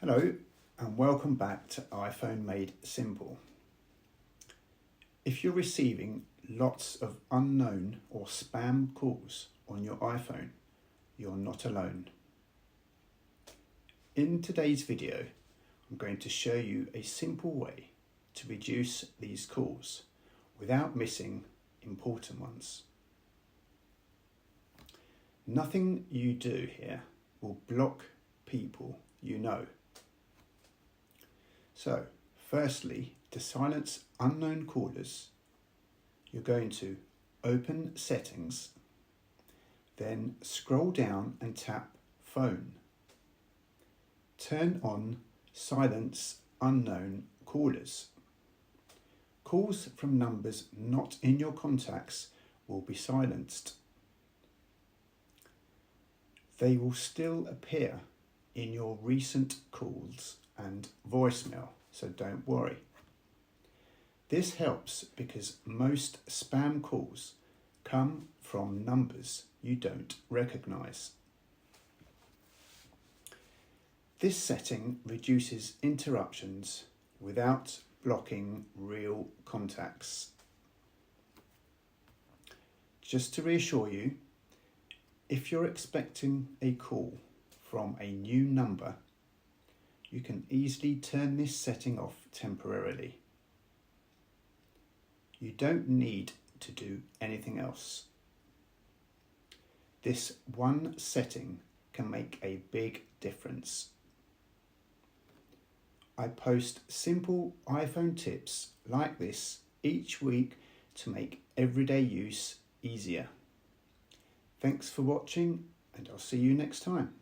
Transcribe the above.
Hello and welcome back to iPhone Made Simple. If you're receiving lots of unknown or spam calls on your iPhone, you're not alone. In today's video, I'm going to show you a simple way to reduce these calls without missing important ones. Nothing you do here will block people you know. So, firstly, to silence unknown callers, you're going to open Settings, then scroll down and tap Phone. Turn on Silence Unknown Callers. Calls from numbers not in your contacts will be silenced. They will still appear in your recent calls and voicemail, so don't worry. This helps because most spam calls come from numbers you don't recognise. This setting reduces interruptions without blocking real contacts. Just to reassure you, if you're expecting a call from a new number, you can easily turn this setting off temporarily. You don't need to do anything else. This one setting can make a big difference. I post simple iPhone tips like this each week to make everyday use easier. Thanks for watching, and I'll see you next time.